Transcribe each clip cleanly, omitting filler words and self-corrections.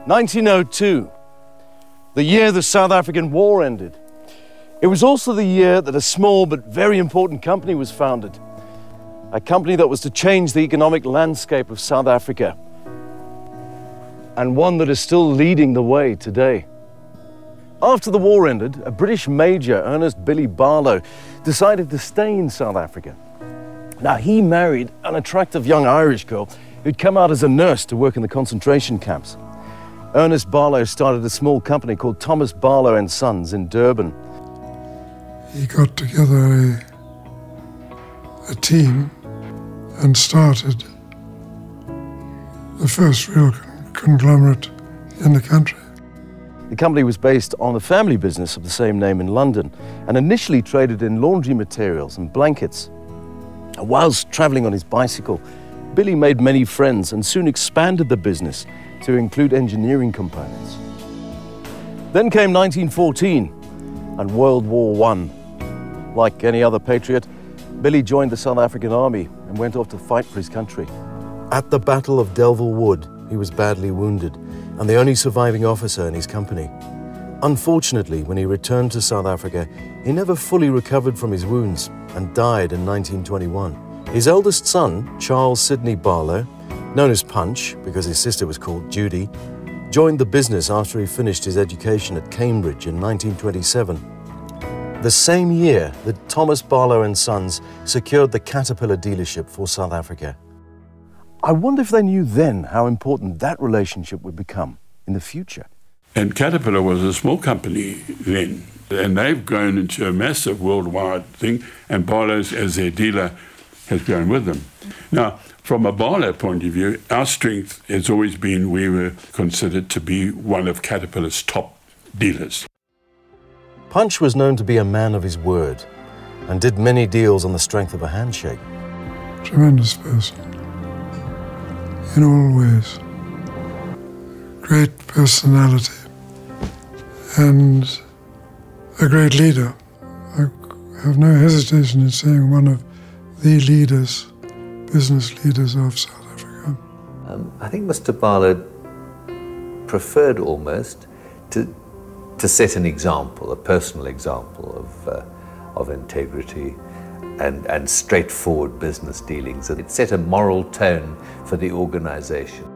1902, the year the South African War ended. It was also the year that a small but very important company was founded. A company that was to change the economic landscape of South Africa, and one that is still leading the way today. After the war ended, a British major, Ernest Billy Barlow, decided to stay in South Africa. Now, he married an attractive young Irish girl who'd come out as a nurse to work in the concentration camps. Ernest Barlow started a small company called Thomas Barlow and Sons in Durban. He got together a team and started the first real conglomerate in the country. The company was based on the family business of the same name in London and initially traded in laundry materials and blankets. And whilst travelling on his bicycle, Billy made many friends and soon expanded the business to include engineering components. Then came 1914 and World War I. Like any other patriot, Billy joined the South African Army and went off to fight for his country. At the Battle of Delville Wood, he was badly wounded and the only surviving officer in his company. Unfortunately, when he returned to South Africa, he never fully recovered from his wounds and died in 1921. His eldest son, Charles Sidney Barlow, known as Punch because his sister was called Judy, joined the business after he finished his education at Cambridge in 1927. The same year that Thomas Barlow and Sons secured the Caterpillar dealership for South Africa. I wonder if they knew then how important that relationship would become in the future. And Caterpillar was a small company then, and they've grown into a massive worldwide thing, and Barlow's as their dealer has grown with them. Now, from a Barlow point of view, our strength has always been we were considered to be one of Caterpillar's top dealers. Punch was known to be a man of his word and did many deals on the strength of a handshake. Tremendous person, in all ways. Great personality and a great leader. I have no hesitation in saying one of the leaders, business leaders of South Africa. I think Mr. Barlow preferred almost to set an example, a personal example of integrity and straightforward business dealings. And it set a moral tone for the organization.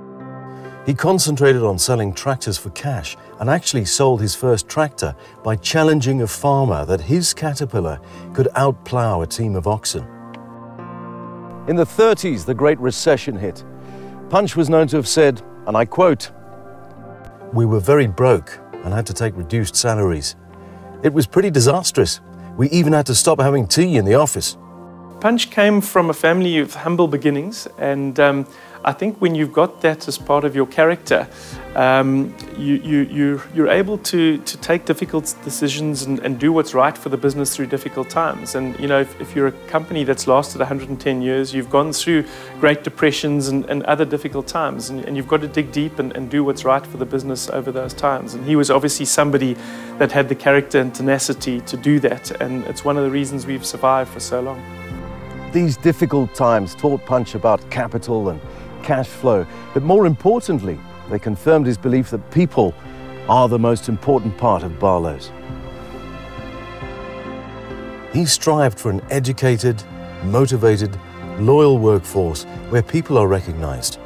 He concentrated on selling tractors for cash and actually sold his first tractor by challenging a farmer that his Caterpillar could outplow a team of oxen. In the 30s, the Great Recession hit. Punch was known to have said, and I quote, "We were very broke and had to take reduced salaries. It was pretty disastrous. We even had to stop having tea in the office." Punch came from a family of humble beginnings, and I think when you've got that as part of your character, you're able to take difficult decisions and do what's right for the business through difficult times. And you know, if you're a company that's lasted 110 years, you've gone through Great Depressions and other difficult times, and you've got to dig deep and do what's right for the business over those times. And he was obviously somebody that had the character and tenacity to do that, and it's one of the reasons we've survived for so long. These difficult times taught Punch about capital and cash flow, but more importantly, they confirmed his belief that people are the most important part of Barlow's. He strived for an educated, motivated, loyal workforce where people are recognized.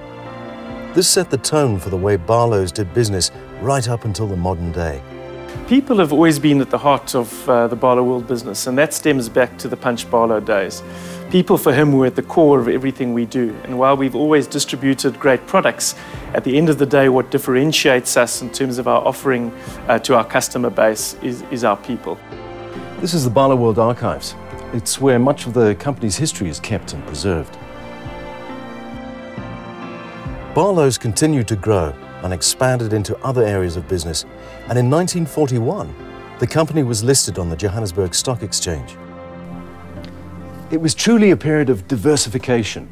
This set the tone for the way Barlow's did business right up until the modern day. People have always been at the heart of the Barloworld business, and that stems back to the Punch Barlow days. People for him were at the core of everything we do, and while we've always distributed great products, at the end of the day what differentiates us in terms of our offering to our customer base is our people. This is the Barloworld Archives. It's where much of the company's history is kept and preserved. Barlow's continued to grow and expanded into other areas of business, and in 1941 the company was listed on the Johannesburg Stock Exchange. It was truly a period of diversification.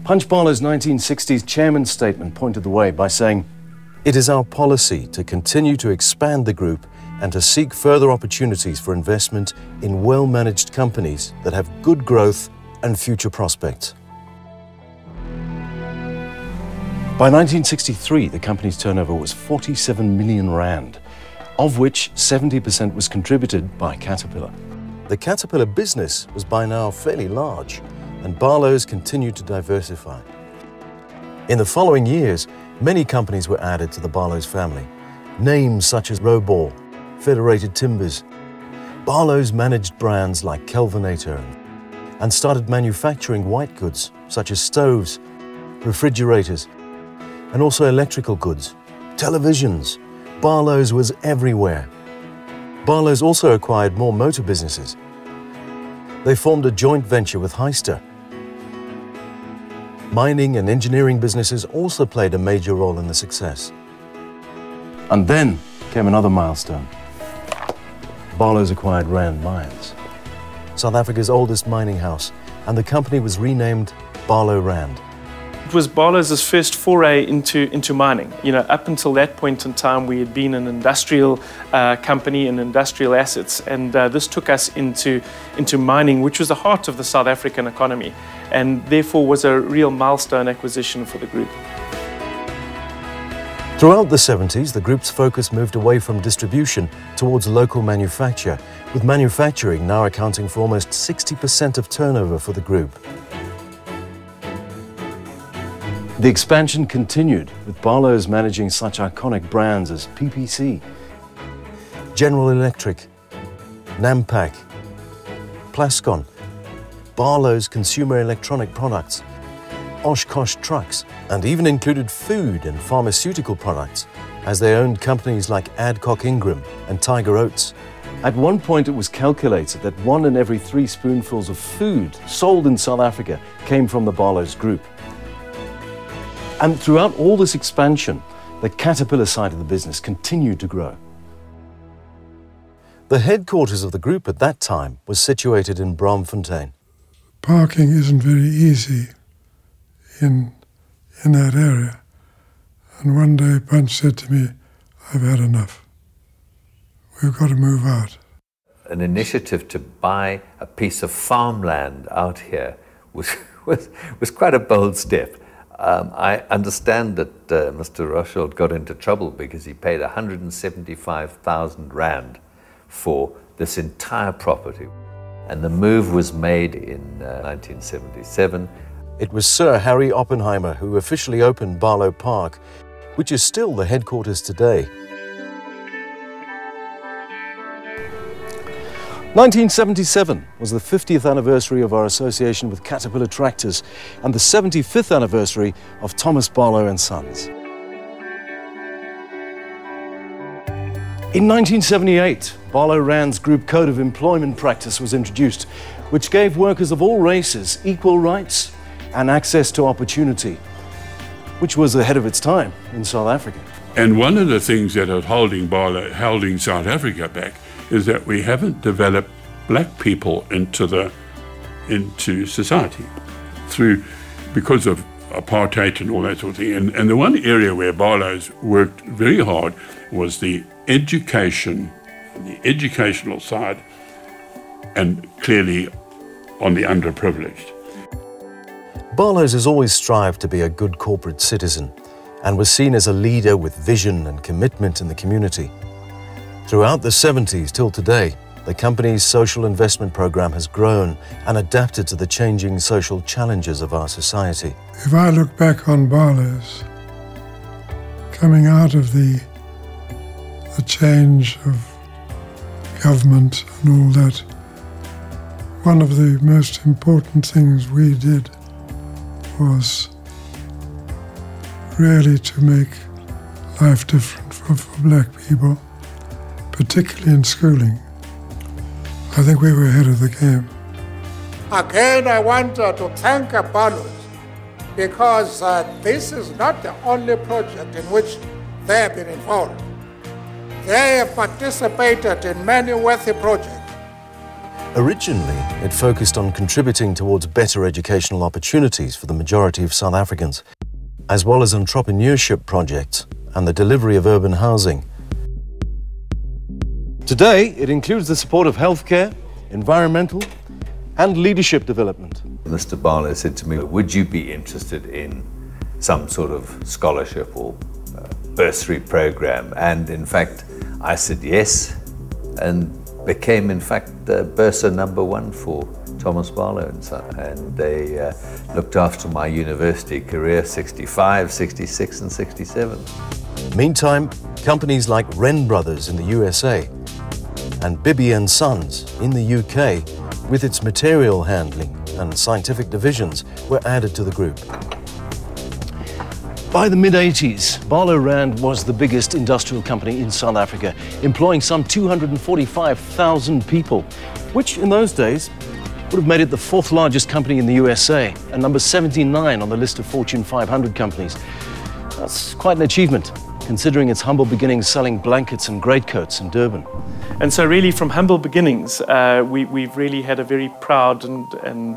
Punch Barlow's 1960s chairman's statement pointed the way by saying, "It is our policy to continue to expand the group and to seek further opportunities for investment in well-managed companies that have good growth and future prospects." By 1963, the company's turnover was 47 million rand, of which 70% was contributed by Caterpillar. The Caterpillar business was by now fairly large, and Barlow's continued to diversify. In the following years, many companies were added to the Barlow's family. Names such as Robor, Federated Timbers. Barlow's managed brands like Kelvinator and started manufacturing white goods such as stoves, refrigerators, and also electrical goods, televisions. Barlow's was everywhere. Barlow's also acquired more motor businesses. They formed a joint venture with Heister. Mining and engineering businesses also played a major role in the success. And then came another milestone. Barlow's acquired Rand Mines, South Africa's oldest mining house, and the company was renamed Barlow Rand. It was Barlow's first foray into mining. You know, up until that point in time, we had been an industrial company and industrial assets, and this took us into mining, which was the heart of the South African economy, and therefore was a real milestone acquisition for the group. Throughout the 70s, the group's focus moved away from distribution towards local manufacture, with manufacturing now accounting for almost 60% of turnover for the group. The expansion continued, with Barlow's managing such iconic brands as PPC, General Electric, Nampak, Plascon, Barlow's consumer electronic products, Oshkosh trucks, and even included food and pharmaceutical products, as they owned companies like Adcock Ingram and Tiger Oats. At one point, it was calculated that 1 in every 3 spoonfuls of food sold in South Africa came from the Barlow's group. And throughout all this expansion, the Caterpillar side of the business continued to grow. The headquarters of the group at that time was situated in Braamfontein. Parking isn't very easy in that area. And one day Punch said to me, "I've had enough. We've got to move out." An initiative to buy a piece of farmland out here was quite a bold step. I understand that Mr. Rothschild got into trouble because he paid 175,000 rand for this entire property. And the move was made in 1977. It was Sir Harry Oppenheimer who officially opened Barlow Park, which is still the headquarters today. 1977 was the 50th anniversary of our association with Caterpillar Tractors and the 75th anniversary of Thomas Barlow and Sons. In 1978, Barlow Rand's Group Code of Employment Practice was introduced, which gave workers of all races equal rights and access to opportunity, which was ahead of its time in South Africa. And one of the things that is holding South Africa back is that we haven't developed black people into society because of apartheid and all that sort of thing. And the one area where Barlow's worked very hard was the educational side, and clearly on the underprivileged. Barlow's has always strived to be a good corporate citizen and was seen as a leader with vision and commitment in the community. Throughout the 70s till today, the company's social investment program has grown and adapted to the changing social challenges of our society. If I look back on Barlow's, coming out of the change of government and all that, one of the most important things we did was really to make life different for black people, particularly in schooling. I think we were ahead of the game. Again, I want to thank Barloworld because this is not the only project in which they have been involved. They have participated in many worthy projects. Originally, it focused on contributing towards better educational opportunities for the majority of South Africans, as well as entrepreneurship projects and the delivery of urban housing. Today, it includes the support of healthcare, environmental, and leadership development. Mr. Barlow said to me, "Would you be interested in some sort of scholarship or bursary program. And in fact, I said yes, and became in fact bursar #1 for Thomas Barlow and Son. And they looked after my university career, 65, 66 and 67. Meantime, companies like Wren Brothers in the USA and Bibby and Sons in the UK, with its material handling and scientific divisions, were added to the group. By the mid-80s, Barlow Rand was the biggest industrial company in South Africa, employing some 245,000 people, which in those days would have made it the 4th largest company in the USA and number 79 on the list of Fortune 500 companies. That's quite an achievement, considering its humble beginnings selling blankets and greatcoats in Durban. And so really from humble beginnings, we've really had a very proud and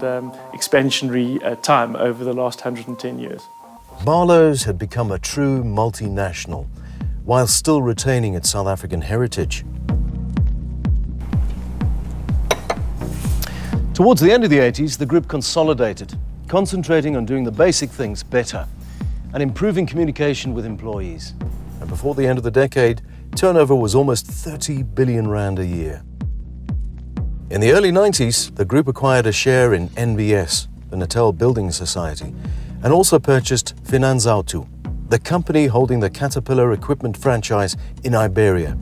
expansionary time over the last 110 years. Barlow's had become a true multinational, while still retaining its South African heritage. Towards the end of the 80s, the group consolidated, concentrating on doing the basic things better and improving communication with employees. And before the end of the decade, turnover was almost 30 billion rand a year. In the early 90s, the group acquired a share in NBS, the Natal Building Society, and also purchased Finanzauto, the company holding the Caterpillar equipment franchise in Iberia.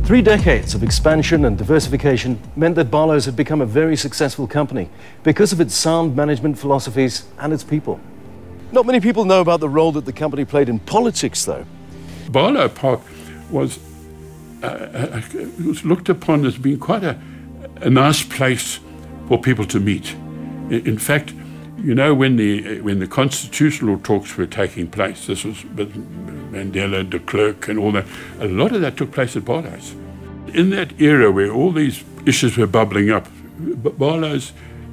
3 decades of expansion and diversification meant that Barlow's had become a very successful company because of its sound management philosophies and its people. Not many people know about the role that the company played in politics, though. Barlow Park was looked upon as being quite a nice place for people to meet. In fact, you know, when the constitutional talks were taking place, this was with Mandela, de Klerk and all that, a lot of that took place at Barlow's. In that era where all these issues were bubbling up, Barlow's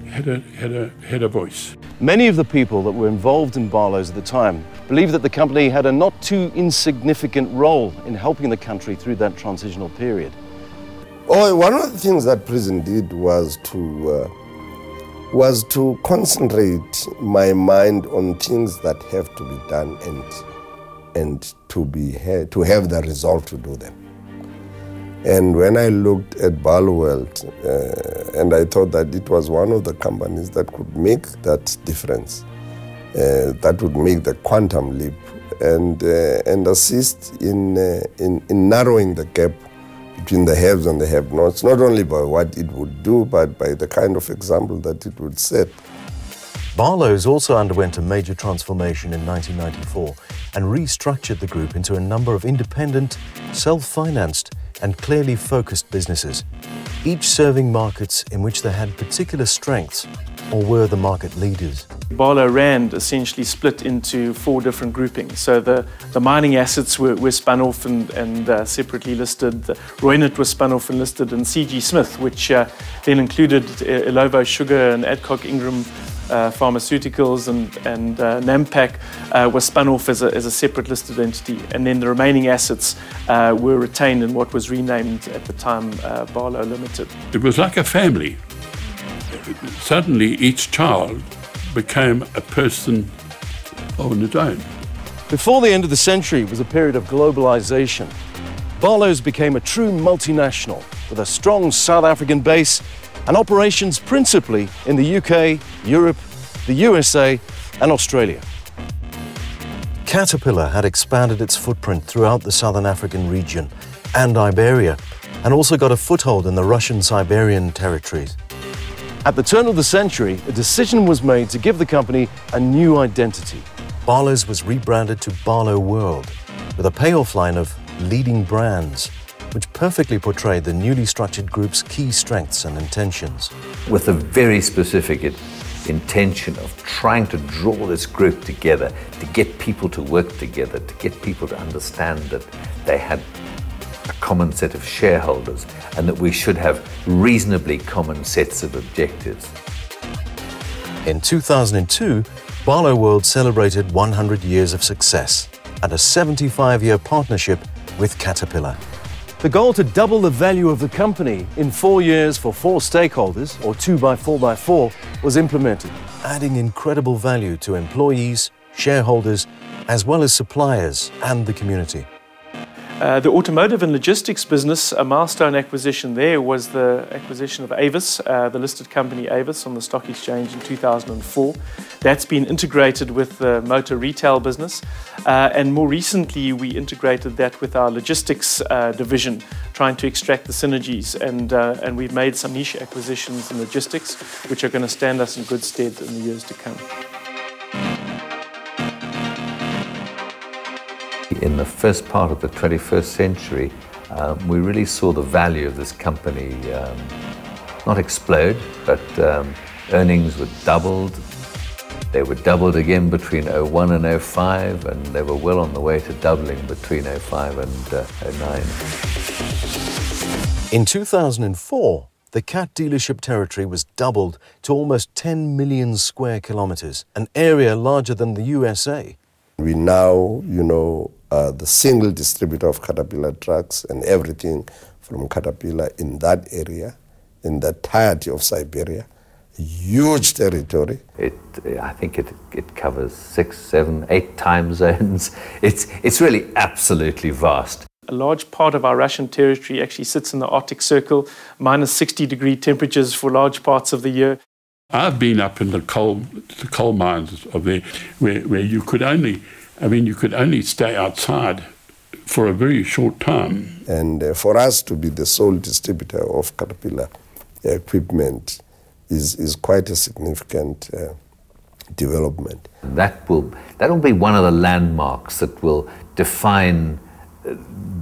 had a voice. Many of the people that were involved in Barlow's at the time believed that the company had a not too insignificant role in helping the country through that transitional period. Oh, one of the things that prison did was to concentrate my mind on things that have to be done and to have the resolve to do them. And when I looked at Barloworld, and I thought that it was one of the companies that could make that difference, that would make the quantum leap and assist in narrowing the gap between the haves and the have-nots, not only by what it would do, but by the kind of example that it would set. Barlow's also underwent a major transformation in 1994 and restructured the group into a number of independent, self-financed and clearly focused businesses, each serving markets in which they had particular strengths or were the market leaders. Barlow Rand essentially split into 4 different groupings. So the mining assets were spun off and separately listed. The Roynet was spun off and listed, and C.G. Smith, which then included Ilovo Sugar and Adcock Ingram Pharmaceuticals and Nampak, was spun off as a separate listed entity. And then the remaining assets were retained in what was renamed at the time Barlow Limited. It was like a family. Suddenly each child became a person on its own. Before the end of the century was a period of globalization. Barlow's became a true multinational with a strong South African base and operations principally in the UK, Europe, the USA and Australia. Caterpillar had expanded its footprint throughout the Southern African region and Iberia, and also got a foothold in the Russian-Siberian territories. At the turn of the century, a decision was made to give the company a new identity. Barlow's was rebranded to Barloworld, with a payoff line of leading brands, which perfectly portrayed the newly structured group's key strengths and intentions. With a very specific intention of trying to draw this group together, to get people to work together, to get people to understand that they had a common set of shareholders and that we should have reasonably common sets of objectives. In 2002, Barloworld celebrated 100 years of success and a 75-year partnership with Caterpillar. The goal to double the value of the company in 4 years for 4 stakeholders, or 2 by 4 by 4, was implemented. adding incredible value to employees, shareholders, as well as suppliers and the community. The automotive and logistics business, a milestone acquisition there was the acquisition of Avis, the listed company Avis on the stock exchange in 2004. That's been integrated with the motor retail business, and more recently we integrated that with our logistics division, trying to extract the synergies, and we've made some niche acquisitions in logistics which are going to stand us in good stead in the years to come. In the first part of the 21st century, we really saw the value of this company not explode, but earnings were doubled. They were doubled again between 01 and 05, and they were well on the way to doubling between 05 and 09. In 2004, the CAT dealership territory was doubled to almost 10 million square kilometers, an area larger than the USA. We now, the single distributor of Caterpillar trucks and everything from Caterpillar in that area, in the entirety of Siberia, a huge territory. I think it covers 6, 7, 8 time zones. It's really absolutely vast. A large part of our Russian territory actually sits in the Arctic Circle, minus 60-degree temperatures for large parts of the year. I've been up in the coal mines of there, where you could only stay outside for a very short time. And for us to be the sole distributor of Caterpillar equipment is quite a significant development. That will be one of the landmarks that will define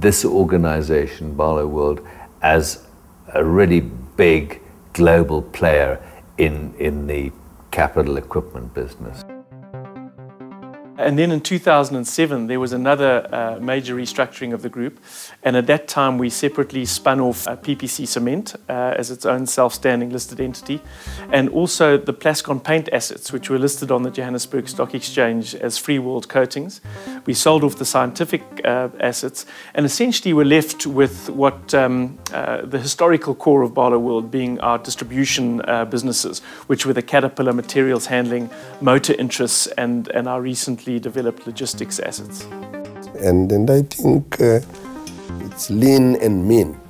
this organization, Barloworld, as a really big global player in the capital equipment business. And then in 2007, there was another major restructuring of the group. And at that time, we separately spun off PPC Cement as its own self-standing listed entity, and also the Plascon paint assets, which were listed on the Johannesburg Stock Exchange as Freeworld Coatings. We sold off the scientific assets, and essentially we're left with what the historical core of Barloworld being our distribution businesses, which were the Caterpillar materials handling, motor interests, and our recently developed logistics assets. And I think it's lean and mean.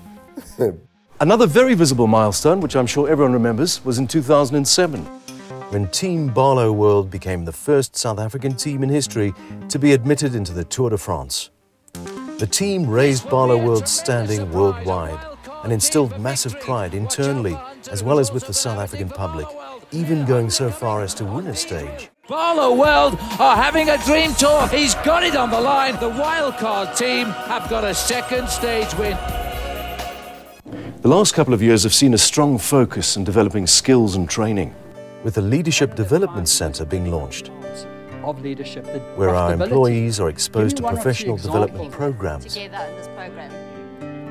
Another very visible milestone, which I'm sure everyone remembers, was in 2007, when Team Barloworld became the first South African team in history to be admitted into the Tour de France. The team raised Barloworld's standing worldwide and instilled massive pride internally as well as with the South African public, even going so far as to win a stage. Barloworld are having a dream tour. He's got it on the line. The wildcard team have got a second stage win. The last couple of years have seen a strong focus on developing skills and training, with the Leadership Development Centre being launched, where our employees are exposed to professional development programs.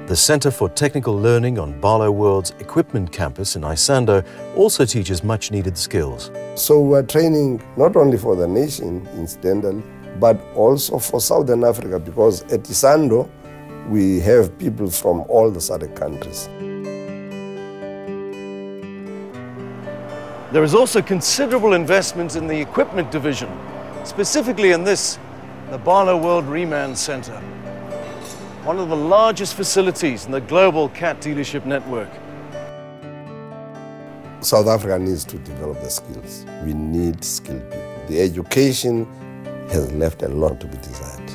The Centre for Technical Learning on Barloworld's Equipment Campus in Isando also teaches much-needed skills. So we're training not only for the nation, incidentally, but also for Southern Africa, because at Isando, we have people from all the SADC countries. There is also considerable investment in the equipment division, specifically in this, the Barloworld Reman Centre, one of the largest facilities in the global CAT dealership network. South Africa needs to develop the skills. We need skilled people. The education has left a lot to be desired.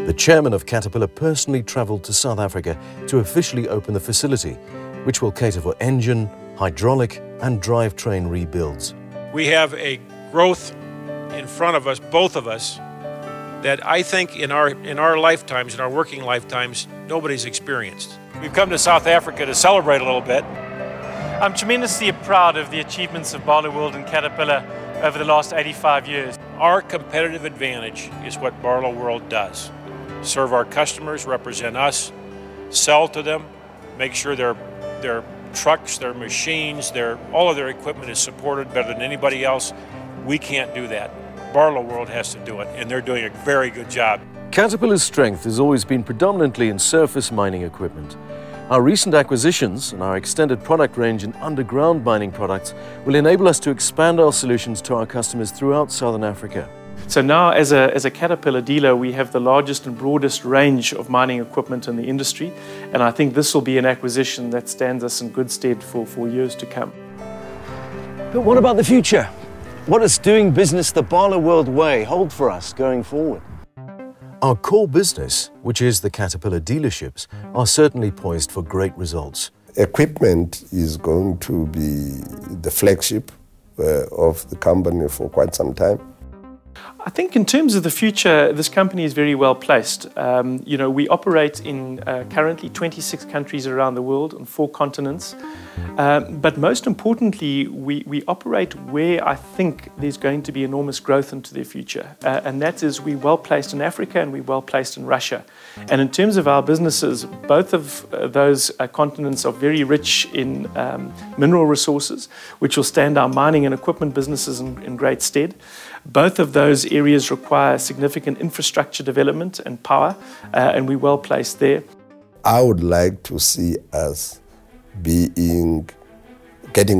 The chairman of Caterpillar personally travelled to South Africa to officially open the facility, which will cater for engine, hydraulic and drivetrain rebuilds. We have a growth in front of us, both of us, that I think in our lifetimes, in our working lifetimes, nobody's experienced. We've come to South Africa to celebrate a little bit. I'm tremendously proud of the achievements of Barloworld and Caterpillar over the last 85 years. Our competitive advantage is what Barloworld does. Serve our customers, represent us, sell to them, make sure their trucks, their machines, all of their equipment is supported better than anybody else. We can't do that. Barloworld has to do it, and they're doing a very good job. Caterpillar's strength has always been predominantly in surface mining equipment, Our recent acquisitions and our extended product range in underground mining products will enable us to expand our solutions to our customers throughout Southern Africa. So now, as a Caterpillar dealer, we have the largest and broadest range of mining equipment in the industry, and I think this will be an acquisition that stands us in good stead for years to come. But what about the future? What does doing business the Barloworld way hold for us going forward? Our core business, which is the Caterpillar dealerships, are certainly poised for great results. Equipment is going to be the flagship of the company for quite some time. I think in terms of the future, this company is very well placed. We operate in currently 26 countries around the world on 4 continents. But most importantly, we operate where I think there's going to be enormous growth into the future. And that is, we're well placed in Africa and we're well placed in Russia. And in terms of our businesses, both of those continents are very rich in mineral resources, which will stand our mining and equipment businesses in great stead. Both of those areas require significant infrastructure development and power, and we're well placed there. I would like to see us getting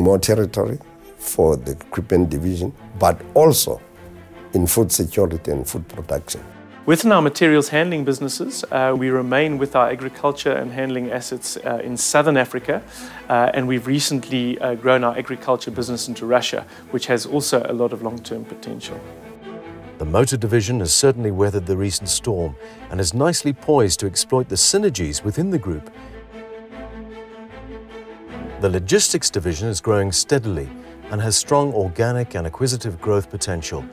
more territory for the equipment division, but also in food security and food production. Within our materials handling businesses, we remain with our agriculture and handling assets in Southern Africa, and we've recently grown our agriculture business into Russia, which has also a lot of long-term potential. The motor division has certainly weathered the recent storm and is nicely poised to exploit the synergies within the group. The logistics division is growing steadily and has strong organic and acquisitive growth potential,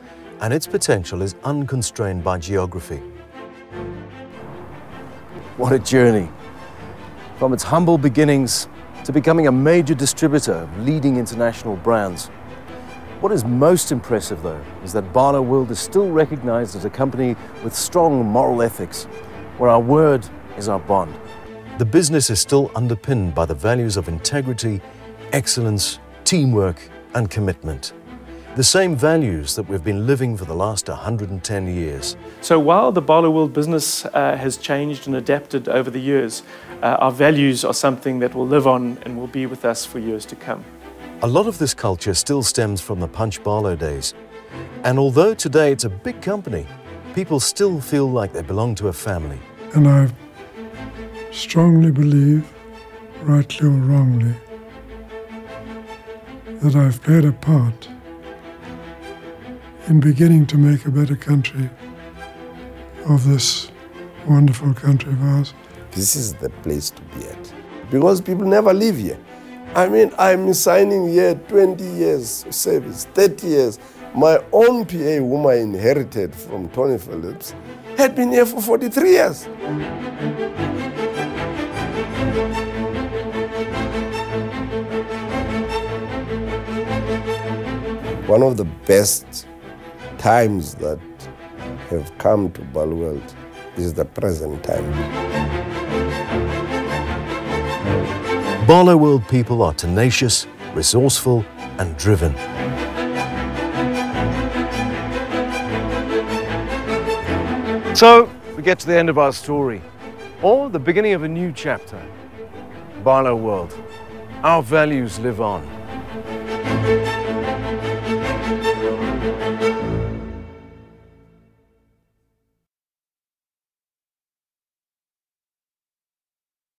and its potential is unconstrained by geography. What a journey! From its humble beginnings to becoming a major distributor of leading international brands. What is most impressive, though, is that Barloworld is still recognized as a company with strong moral ethics, where our word is our bond. The business is still underpinned by the values of integrity, excellence, teamwork, and commitment. The same values that we've been living for the last 110 years. So while the Barloworld business has changed and adapted over the years, our values are something that will live on and will be with us for years to come. A lot of this culture still stems from the Punch Barlow days. And although today it's a big company, people still feel like they belong to a family. And I strongly believe, rightly or wrongly, that I've played a part in beginning to make a better country of this wonderful country of ours. This is the place to be at, because people never live here. I mean, I'm signing here 20 years service, 30 years. My own PA, whom I inherited from Tony Phillips, had been here for 43 years. One of the best times that have come to Barloworld is the present time. Barloworld people are tenacious, resourceful, and driven. So, we get to the end of our story, or the beginning of a new chapter. Barloworld. Our values live on.